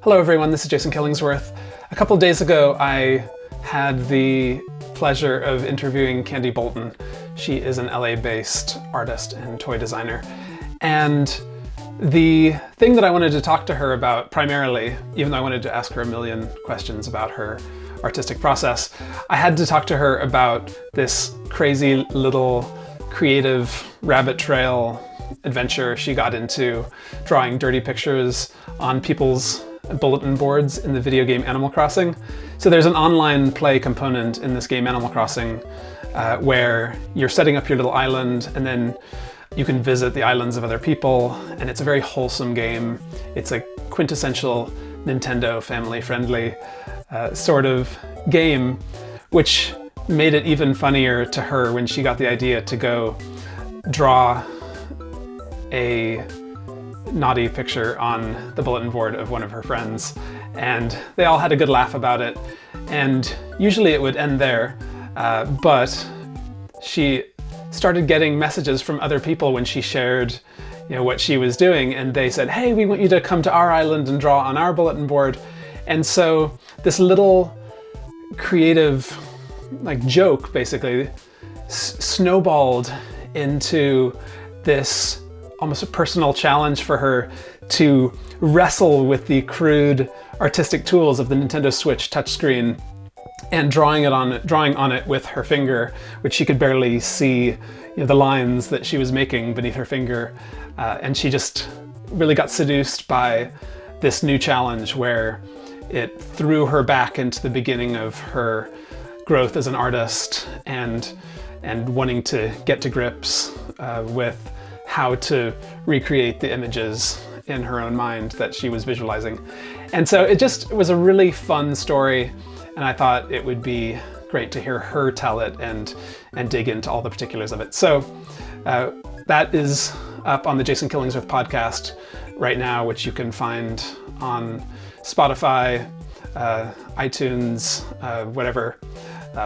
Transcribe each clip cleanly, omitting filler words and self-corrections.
Hello everyone, this is Jason Killingsworth. A couple of days ago I had the pleasure of interviewing Candie Bolton. She is an LA-based artist and toy designer. And the thing that I wanted to talk to her about primarily, even though I wanted to ask her a million questions about her artistic process, I had to talk to her about this crazy little creative rabbit trail adventure she got into, drawing dirty pictures on people's bulletin boards in the video game Animal Crossing. So there's an online play component in this game Animal Crossing where you're setting up your little island and then you can visit the islands of other people, and it's a very wholesome game. It's a quintessential Nintendo family-friendly sort of game, which made it even funnier to her when she got the idea to go draw a naughty picture on the bulletin board of one of her friends, and they all had a good laugh about it. And usually it would end there, but she started getting messages from other people when she shared, what she was doing, and they said, "Hey, we want you to come to our island and draw on our bulletin board." And so this little creative joke basically snowballed into this almost a personal challenge for her to wrestle with the crude artistic tools of the Nintendo Switch touchscreen and drawing on it with her finger, which she could barely see, the lines that she was making beneath her finger. And she just really got seduced by this new challenge where it threw her back into the beginning of her growth as an artist and wanting to get to grips with how to recreate the images in her own mind that she was visualizing. And so it was a really fun story, and I thought it would be great to hear her tell it and dig into all the particulars of it. So that is up on the Jason Killingsworth podcast right now, which you can find on Spotify, iTunes, whatever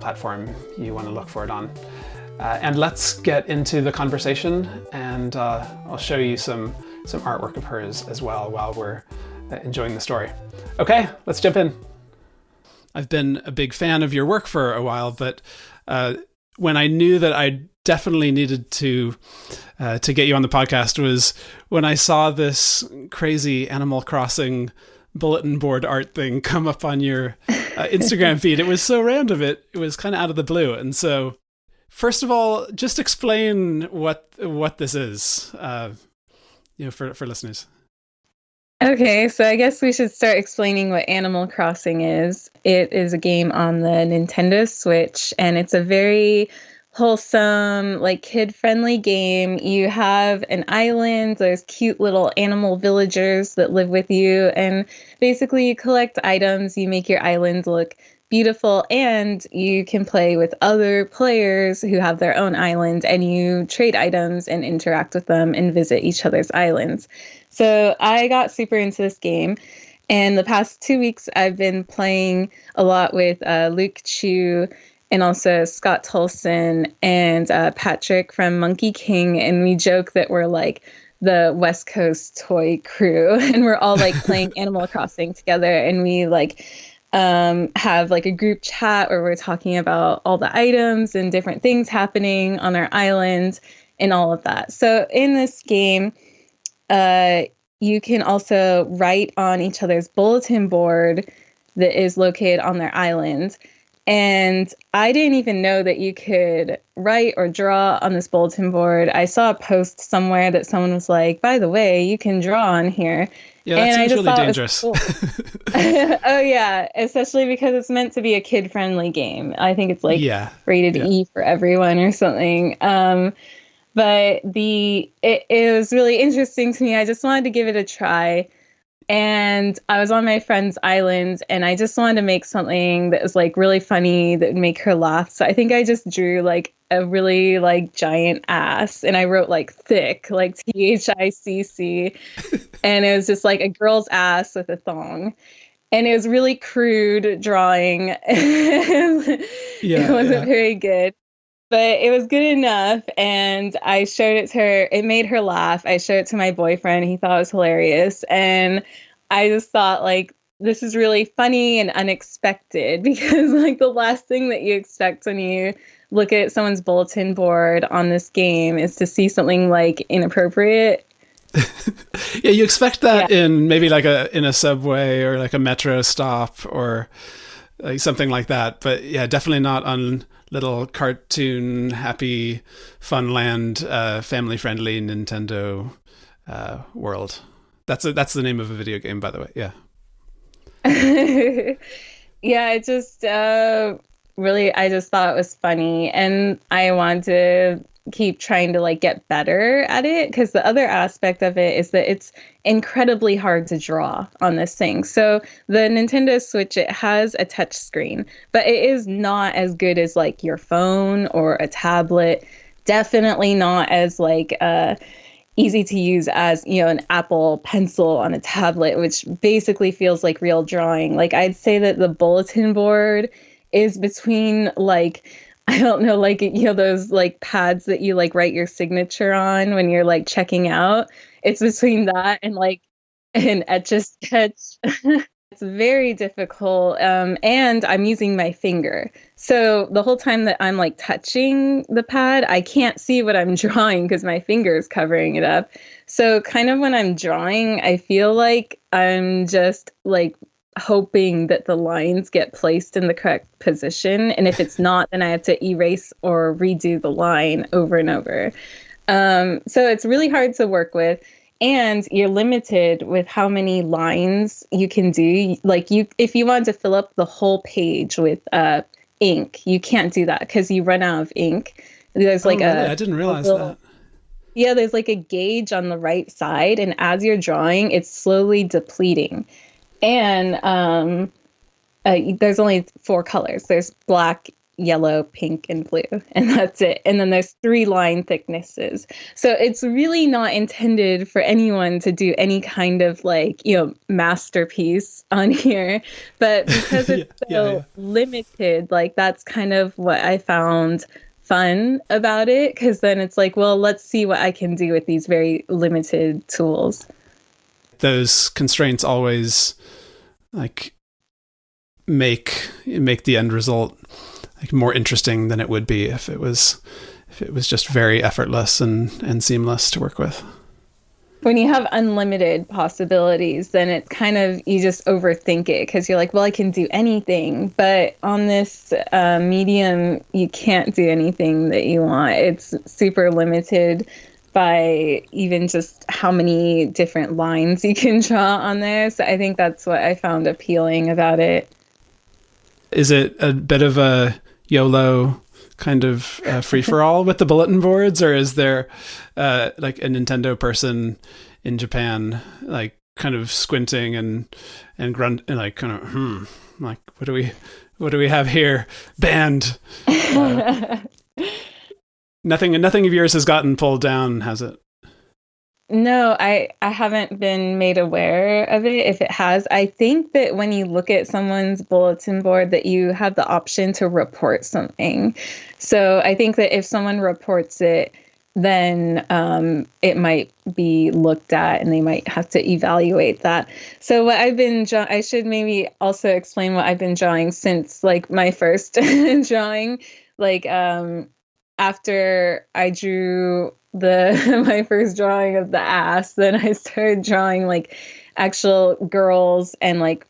platform you want to look for it on. And let's get into the conversation, and I'll show you some artwork of hers as well while we're enjoying the story. Okay, let's jump in. I've been a big fan of your work for a while, but when I knew that I definitely needed to get you on the podcast was when I saw this crazy Animal Crossing bulletin board art thing come up on your Instagram feed. It was so random. It was kind of out of the blue. And so first of all, just explain what this is, for listeners. Okay, so I guess we should start explaining what Animal Crossing is. It is a game on the Nintendo Switch, and it's a very wholesome, kid-friendly game. You have an island, there's cute little animal villagers that live with you, and basically you collect items, you make your island look beautiful, and you can play with other players who have their own island, and you trade items and interact with them and visit each other's islands. So I got super into this game, and the past 2 weeks I've been playing a lot with Luke Chu and also Scott Tolson and Patrick from Monkey King, and we joke that we're the West Coast toy crew, and we're all playing Animal Crossing together, and we have a group chat where we're talking about all the items and different things happening on our island and all of that. So in this game, you can also write on each other's bulletin board that is located on their island. And I didn't even know that you could write or draw on this bulletin board. I saw a post somewhere that someone was like, "By the way, you can draw on here." Yeah, that seems really dangerous. Cool. Oh, yeah, especially because it's meant to be a kid-friendly game. I think it's rated E for everyone or something. But it was really interesting to me. I just wanted to give it a try. And I was on my friend's island, and I just wanted to make something that was really funny, that would make her laugh. So I think I just drew a really giant ass, and I wrote thick, THICC, and it was just a girl's ass with a thong. And it was really crude drawing. It wasn't very good. But it was good enough, and I showed it to her. It made her laugh. I showed it to my boyfriend. He thought it was hilarious. And I just thought, this is really funny and unexpected because like the last thing that you expect when you look at someone's bulletin board on this game is to see something like inappropriate. Yeah, you expect that in maybe like in a subway or like a metro stop or like something like that. But yeah, definitely not on little cartoon, happy, Funland, family-friendly Nintendo world. That's the name of a video game, by the way. Yeah. Yeah, it just really, I just thought it was funny, and I want to keep trying to like get better at it because the other aspect of it is that it's incredibly hard to draw on this thing. So the Nintendo Switch, it has a touch screen, but it is not as good as like your phone or a tablet. Definitely not as like easy to use as, you know, an Apple Pencil on a tablet, which basically feels like real drawing. Like I'd say that the bulletin board is between like, I don't know, like, you know, those like pads that you like write your signature on when you're like checking out. It's between that and like an Etch-a-Sketch. It's very difficult. And I'm using my finger. So the whole time that I'm like touching the pad, I can't see what I'm drawing because my finger is covering it up. So kind of when I'm drawing, I feel like I'm just like hoping that the lines get placed in the correct position. And if it's not, then I have to erase or redo the line over and over. So it's really hard to work with. And you're limited with how many lines you can do. Like if you want to fill up the whole page with ink, you can't do that because you run out of ink. There's like really? I didn't realize that. Yeah, there's like a gauge on the right side, and as you're drawing, it's slowly depleting. And there's only 4 colors. There's black, yellow, pink, and blue, and that's it. And then there's 3 line thicknesses. So it's really not intended for anyone to do any kind of like, you know, masterpiece on here. But because it's limited, like that's kind of what I found fun about it. Because then it's like, well, let's see what I can do with these very limited tools. Those constraints always like make the end result like more interesting than it would be if it was just very effortless and seamless to work with. When you have unlimited possibilities, then it's kind of, you just overthink it because you're like, well, I can do anything. But on this medium, you can't do anything that you want. It's super limited by even just how many different lines you can draw on there. So I think that's what I found appealing about it. Is it a bit of a YOLO kind of free-for-all with the bulletin boards, or is there like a Nintendo person in Japan like kind of squinting and grunt and like kind of like what do we have here? Banned. Nothing of yours has gotten pulled down, has it? No, I haven't been made aware of it. If it has, I think that when you look at someone's bulletin board that you have the option to report something. So I think that if someone reports it, then it might be looked at and they might have to evaluate that. So what I've been I should maybe also explain what I've been drawing since like my first drawing. Like after I drew my first drawing of the ass, then I started drawing like actual girls and like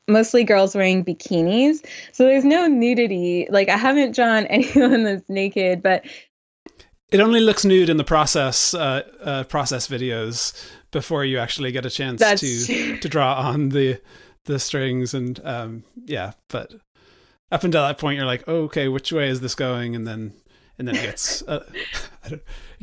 mostly girls wearing bikinis. So there's no nudity. Like I haven't drawn anyone that's naked, but it only looks nude in the process videos before you actually get a chance to draw on the strings and but up until that point you're like, oh, okay, which way is this going? And then it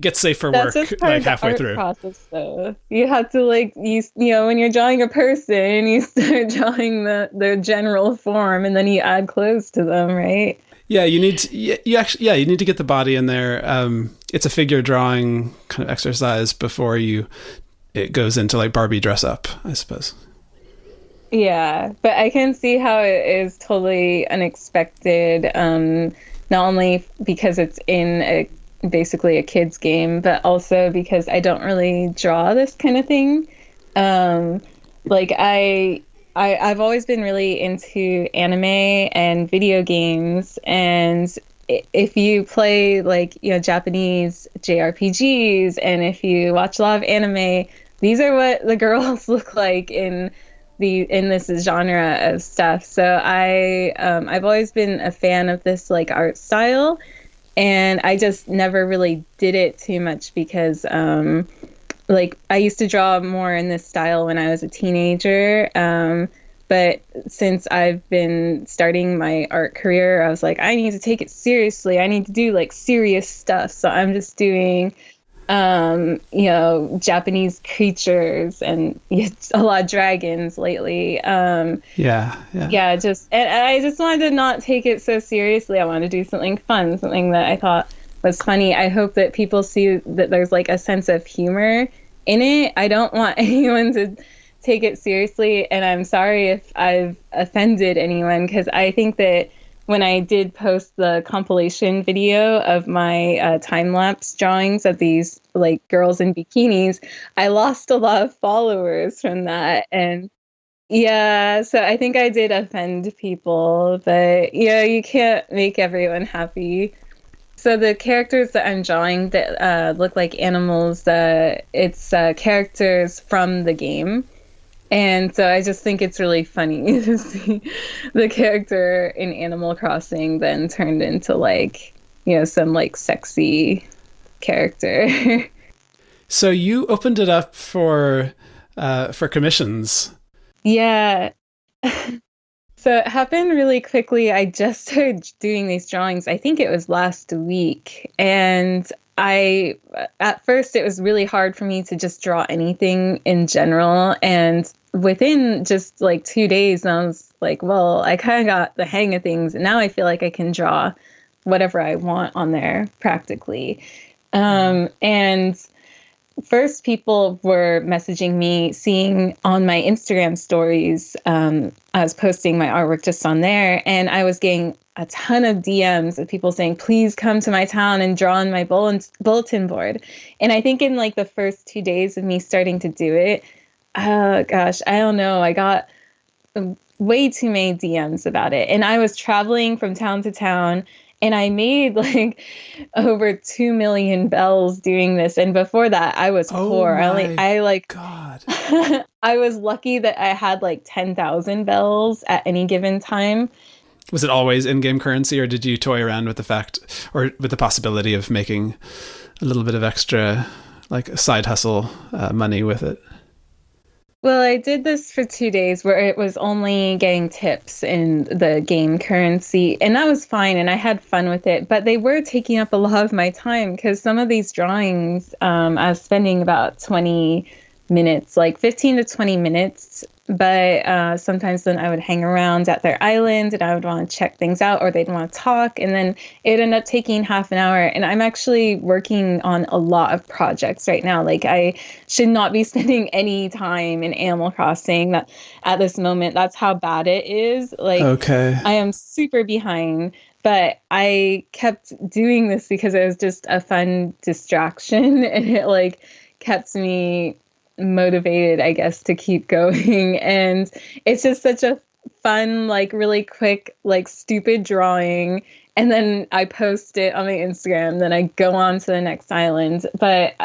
gets safe for work like halfway through. Process, though. You have to like you know when you're drawing a person, you start drawing their general form, and then you add clothes to them, right? Yeah, you need to, you need to get the body in there. It's a figure drawing kind of exercise before it goes into like Barbie dress up, I suppose. Yeah, but I can see how it is totally unexpected. Not only because it's in basically a kid's game, but also because I don't really draw this kind of thing. Like I I've always been really into anime and video games, and if you play like, Japanese JRPGs, and if you watch a lot of anime, these are what the girls look like in this genre of stuff. So I've always been a fan of this like art style, and I just never really did it too much because like I used to draw more in this style when I was a teenager. But since I've been starting my art career, I was like, I need to take it seriously. I need to do like serious stuff. So I'm just doing, Japanese creatures and a lot of dragons lately. Yeah, and I just wanted to not take it so seriously. I wanted to do something fun, something that I thought was funny. I hope that people see that there's like a sense of humor in it. I don't want anyone to take it seriously, and I'm sorry if I've offended anyone, because I think that when I did post the compilation video of my time-lapse drawings of these like girls in bikinis, I lost a lot of followers from that. And yeah, so I think I did offend people, but you can't make everyone happy. So the characters that I'm drawing that look like animals, it's characters from the game. And so I just think it's really funny to see the character in Animal Crossing then turned into like, some like sexy character. So you opened it up for commissions. Yeah. So it happened really quickly. I just started doing these drawings. I think it was last week. And at first, it was really hard for me to just draw anything in general. And within just like 2 days, I was like, well, I kind of got the hang of things. And now I feel like I can draw whatever I want on there practically. And first, people were messaging me, seeing on my Instagram stories, I was posting my artwork just on there, and I was getting a ton of DMs of people saying, please come to my town and draw on my bulletin board. And I think in like the first 2 days of me starting to do it, oh gosh, I don't know, I got way too many DMs about it. And I was traveling from town to town, and I made like over 2 million bells doing this. And before that, I was poor. God. I was lucky that I had like 10,000 bells at any given time. Was it always in-game currency, or did you toy around with the fact, or with the possibility of making a little bit of extra, like side hustle money with it? Well, I did this for 2 days where it was only getting tips in the game currency, and that was fine, and I had fun with it, but they were taking up a lot of my time because some of these drawings, I was spending about 20 minutes, like 15 to 20 minutes, but sometimes then I would hang around at their island and I would want to check things out, or they'd want to talk, and then it would end up taking half an hour. And I'm actually working on a lot of projects right now. Like I should not be spending any time in Animal Crossing that at this moment. That's how bad it is. Like, okay. I am super behind. But I kept doing this because it was just a fun distraction, and it like kept me motivated, I guess, to keep going. And it's just such a fun, like really quick, like stupid drawing. And then I post it on my Instagram, then I go on to the next island. But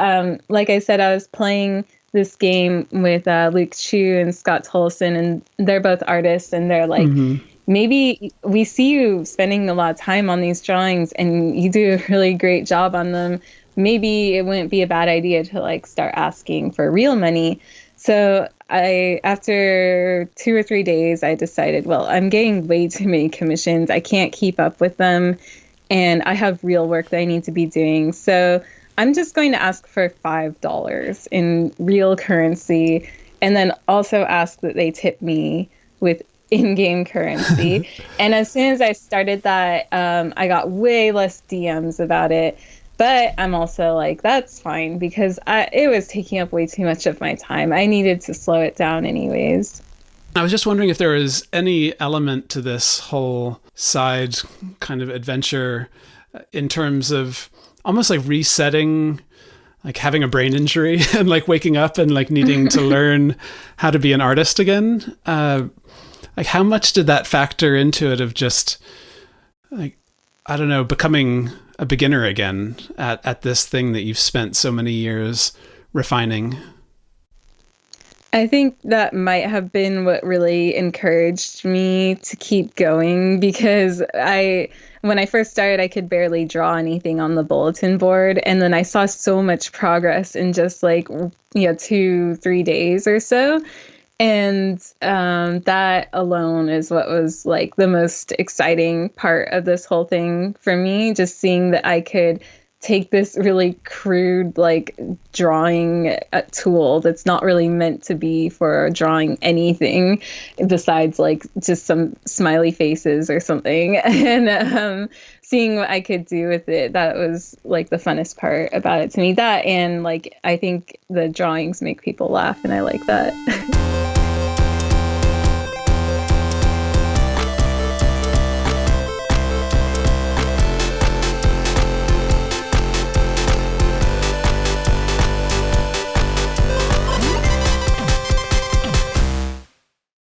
like I said, I was playing this game with Luke Chu and Scott Tolson, and they're both artists, and they're like, maybe we see you spending a lot of time on these drawings and you do a really great job on them. Maybe it wouldn't be a bad idea to like start asking for real money. So after 2 or 3 days, I decided, well, I'm getting way too many commissions. I can't keep up with them, and I have real work that I need to be doing. So I'm just going to ask for $5 in real currency, and then also ask that they tip me with in-game currency. And as soon as I started that, I got way less DMs about it. But I'm also like, that's fine, because it was taking up way too much of my time. I needed to slow it down anyways. I was just wondering if there was any element to this whole side kind of adventure in terms of almost like resetting like having a brain injury and like waking up and like needing to learn how to be an artist again. Like how much did that factor into it of just like, I don't know, becoming a beginner again at this thing that you've spent so many years refining? I think that might have been what really encouraged me to keep going, because when I first started, I could barely draw anything on the bulletin board. And then I saw so much progress in just like, 2-3 days or so. And that alone is what was like the most exciting part of this whole thing for me, just seeing that I could take this really crude like drawing tool that's not really meant to be for drawing anything besides like just some smiley faces or something, and seeing what I could do with it. That was like the funnest part about it to me. That, and like I think the drawings make people laugh, and I like that.